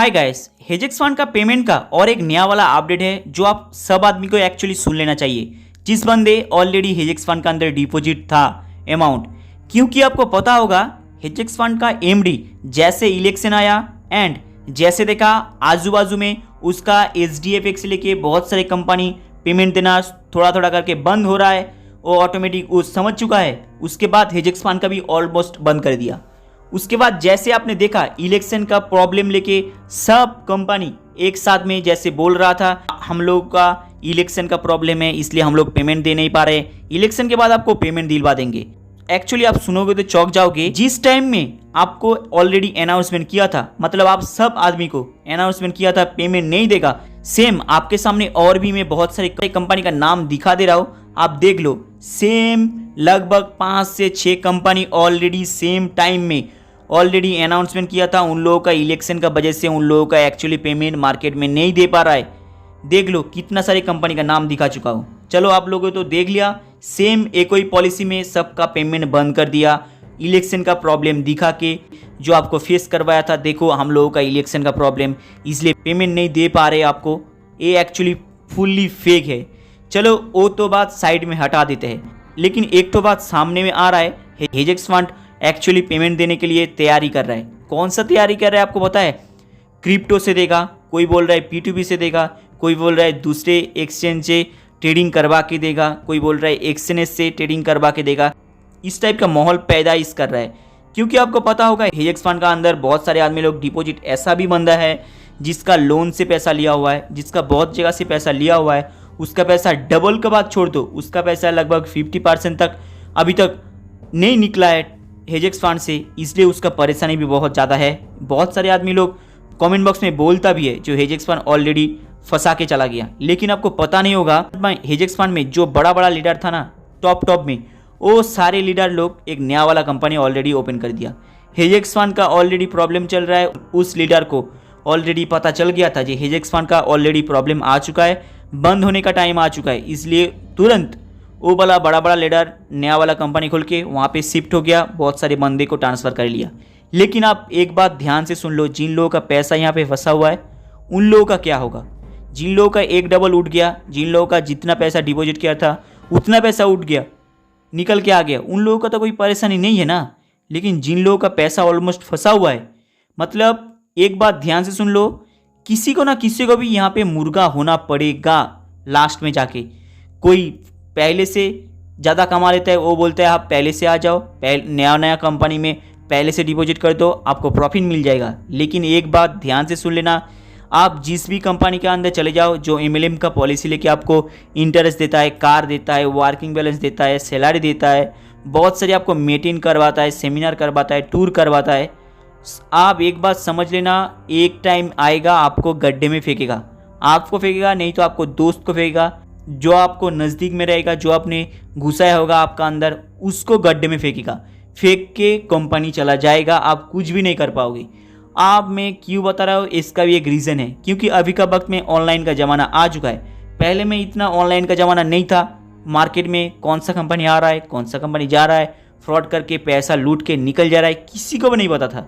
Hi guys, हेजेक्स fund का payment का और एक नया वाला अपडेट है जो आप सब आदमी को एक्चुअली सुन लेना चाहिए। जिस बंदे ऑलरेडी हेजेक्स फंड का अंदर डिपॉजिट था अमाउंट, क्योंकि आपको पता होगा हेजेक्स फंड का एमडी जैसे इलेक्शन आया एंड जैसे देखा आजू बाजू में उसका एचडीएफसी से लेके बहुत सारे कंपनी पेमेंट देना थोड़ा थोड़ा करके बंद हो रहा है, वो ऑटोमेटिक वो समझ चुका है। उसके बाद हेजेक्स फंड का भी ऑलमोस्ट बंद कर दिया। उसके बाद जैसे आपने देखा इलेक्शन का प्रॉब्लम लेके सब कंपनी एक साथ में जैसे बोल रहा था हम लोग का इलेक्शन का प्रॉब्लम है इसलिए हम लोग पेमेंट दे नहीं पा रहे, इलेक्शन के बाद आपको पेमेंट दिलवा देंगे। एक्चुअली आप सुनोगे तो चौंक जाओगे। जिस टाइम में आपको ऑलरेडी अनाउंसमेंट किया था, मतलब आप सब आदमी को अनाउंसमेंट किया था पेमेंट नहीं देगा, सेम आपके सामने और भी मैं बहुत सारी कंपनी का नाम दिखा दे रहा हूँ, आप देख लो। सेम लगभग 5 से 6 कंपनी ऑलरेडी सेम टाइम में ऑलरेडी अनाउंसमेंट किया था। उन लोगों का इलेक्शन का वजह से उन लोगों का एक्चुअली पेमेंट मार्केट में नहीं दे पा रहा है। देख लो कितना सारी कंपनी का नाम दिखा चुका हूँ। चलो आप लोगों तो देख लिया, सेम एक ही पॉलिसी में सबका पेमेंट बंद कर दिया इलेक्शन का प्रॉब्लम दिखा के। जो आपको फेस करवाया था, देखो हम लोगों का इलेक्शन का प्रॉब्लम इसलिए पेमेंट नहीं दे पा रहे आपको, ये एक्चुअली फुल्ली फेक है। चलो वो तो बात साइड में हटा देते हैं, लेकिन एक तो बात सामने में आ रहा है, हेजेक्स फंड एक्चुअली पेमेंट देने के लिए तैयारी कर रहा है। कौन सा तैयारी कर रहा है आपको पता है? क्रिप्टो से देगा, कोई बोल रहा है P2P से देगा, कोई बोल रहा है दूसरे एक्सचेंज से ट्रेडिंग करवा के देगा, कोई बोल रहा है एक्सचेंज से ट्रेडिंग करवा के देगा। इस टाइप का माहौल पैदाइश कर रहा है, क्योंकि आपको पता होगा हेजेक्स फंड का अंदर बहुत सारे आदमी लोग डिपॉजिट ऐसा भी बंदा है जिसका लोन से पैसा लिया हुआ है, जिसका बहुत जगह से पैसा लिया हुआ है, उसका पैसा डबल का बात छोड़ दो, उसका पैसा लगभग 50% तक अभी तक नहीं निकला है हेजेक्स फंड से, इसलिए उसका परेशानी भी बहुत ज़्यादा है। बहुत सारे आदमी लोग कमेंट बॉक्स में बोलता भी है जो हेजेक्स फंड ऑलरेडी फंसा के चला गया, लेकिन आपको पता नहीं होगा हेजेक्स फंड में जो बड़ा बड़ा लीडर था ना टॉप में, वो सारे लीडर लोग एक नया वाला कंपनी ऑलरेडी ओपन कर दिया। हेजेक्स फंड का ऑलरेडी प्रॉब्लम चल रहा है, उस लीडर को ऑलरेडी पता चल गया था कि हेजेक्स फंड का ऑलरेडी प्रॉब्लम आ चुका है, बंद होने का टाइम आ चुका है, इसलिए तुरंत वो वाला बड़ा लीडर नया वाला कंपनी खोल के वहाँ पे शिफ्ट हो गया, बहुत सारे बंदे को ट्रांसफ़र कर लिया। लेकिन आप एक बात ध्यान से सुन लो, जिन लोगों का पैसा यहाँ पे फंसा हुआ है उन लोगों का क्या होगा? जिन लोगों का एक डबल उठ गया, जिन लोगों का जितना पैसा डिपॉजिट किया था उतना पैसा उठ गया, निकल के आ गया, उन लोगों का तो कोई परेशानी नहीं है ना। लेकिन जिन लोगों का पैसा ऑलमोस्ट फंसा हुआ है, मतलब एक बात ध्यान से सुन लो, किसी को ना किसी को भी यहाँ पे मुर्गा होना पड़ेगा लास्ट में जाके। कोई पहले से ज़्यादा कमा लेता है, वो बोलता है आप पहले से आ जाओ, नया कंपनी में पहले से डिपॉजिट कर दो, आपको प्रॉफिट मिल जाएगा। लेकिन एक बात ध्यान से सुन लेना, आप जिस भी कंपनी के अंदर चले जाओ जो MLM का पॉलिसी लेके आपको इंटरेस्ट देता है, कार देता है, वर्किंग बैलेंस देता है, सैलरी देता है, बहुत सारे आपको मीटिंग करवाता है, सेमिनार करवाता है, टूर करवाता है, आप एक बात समझ लेना, एक टाइम आएगा आपको गड्ढे में फेंकेगा। आपको फेंकेगा नहीं तो आपको दोस्त को फेंकेगा, जो आपको नज़दीक में रहेगा, जो आपने घुसाया होगा आपका अंदर, उसको गड्ढे में फेंकेगा, फेंक के कंपनी चला जाएगा, आप कुछ भी नहीं कर पाओगे। आप मैं क्यों बता रहा हूँ, इसका भी एक रीज़न है, क्योंकि अभी का वक्त में ऑनलाइन का ज़माना आ चुका है। पहले में इतना ऑनलाइन का ज़माना नहीं था, मार्केट में कौन सा कंपनी आ रहा है, कौन सा कंपनी जा रहा है, फ्रॉड करके पैसा लूट के निकल जा रहा है, किसी को भी नहीं पता था।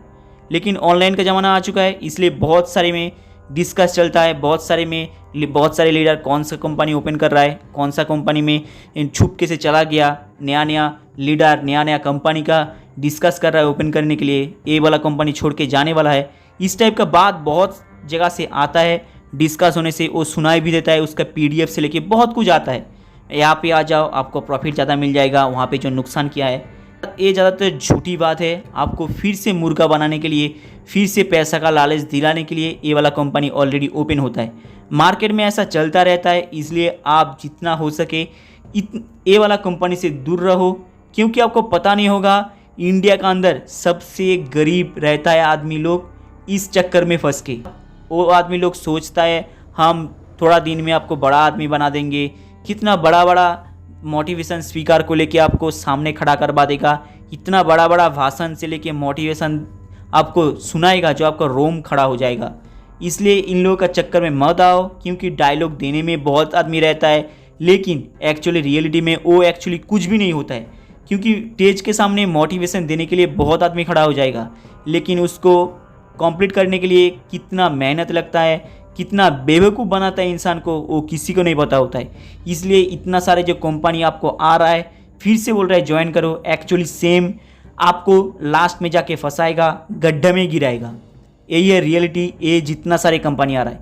लेकिन ऑनलाइन का ज़माना आ चुका है, इसलिए बहुत सारे में डिस्कस चलता है, बहुत सारे लीडर कौन सा कंपनी ओपन कर रहा है, कौन सा कंपनी में छुपके से चला गया, नया लीडर नया कंपनी का डिस्कस कर रहा है ओपन करने के लिए, ये वाला कंपनी छोड़ के जाने वाला है। इस टाइप का बात बहुत जगह से आता है, डिस्कस होने से वो सुनाई भी देता है, उसका PDF से लेके बहुत कुछ आता है। यहाँ पे आ जाओ, आपको प्रॉफिट ज़्यादा मिल जाएगा, वहाँ पे जो नुकसान किया है ये ज़्यादातर झूठी बात है। आपको फिर से मुर्गा बनाने के लिए, फिर से पैसा का लालच दिलाने के लिए ये वाला कंपनी ऑलरेडी ओपन होता है। मार्केट में ऐसा चलता रहता है, इसलिए आप जितना हो सके ये वाला कंपनी से दूर रहो, क्योंकि आपको पता नहीं होगा इंडिया का अंदर सबसे गरीब रहता है आदमी लोग, इस चक्कर में फंस के वो आदमी लोग सोचता है हम थोड़ा दिन में आपको बड़ा आदमी बना देंगे, कितना बड़ा मोटिवेशन स्पीकर को लेके आपको सामने खड़ा करवा देगा, इतना बड़ा भाषण से लेके मोटिवेशन आपको सुनाएगा जो आपका रोम खड़ा हो जाएगा। इसलिए इन लोगों का चक्कर में मत आओ, क्योंकि डायलॉग देने में बहुत आदमी रहता है, लेकिन एक्चुअली रियलिटी में वो एक्चुअली कुछ भी नहीं होता है। क्योंकि स्टेज के सामने मोटिवेशन देने के लिए बहुत आदमी खड़ा हो जाएगा, लेकिन उसको कंप्लीट करने के लिए कितना मेहनत लगता है, कितना बेवकूफ़ बनाता है इंसान को, वो किसी को नहीं पता होता है। इसलिए इतना सारे जो कंपनी आपको आ रहा है, फिर से बोल रहा है ज्वाइन करो, एक्चुअली सेम आपको लास्ट में जाके फंसाएगा, गड्ढे में गिराएगा। यही है रियलिटी। ये जितना सारे कंपनी आ रहा है,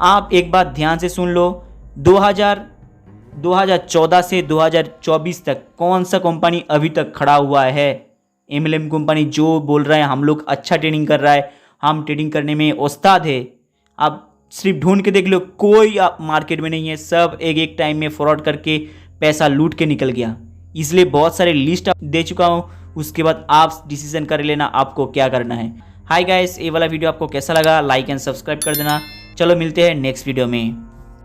आप एक बात ध्यान से सुन लो, 2014 से 2024 तक कौन सा कंपनी अभी तक खड़ा हुआ है? MLM कंपनी जो बोल रहा है हम लोग अच्छा ट्रेडिंग कर रहा है, हम ट्रेडिंग करने में उस्ताद है, आप सिर्फ ढूंढ के देख लो, कोई आप मार्केट में नहीं है। सब एक एक टाइम में फ्रॉड करके पैसा लूट के निकल गया। इसलिए बहुत सारे लिस्ट दे चुका हूँ, उसके बाद आप डिसीजन कर लेना आपको क्या करना है। हाय गाइस, ये वाला वीडियो आपको कैसा लगा? लाइक एंड सब्सक्राइब कर देना। चलो मिलते हैं नेक्स्ट वीडियो में।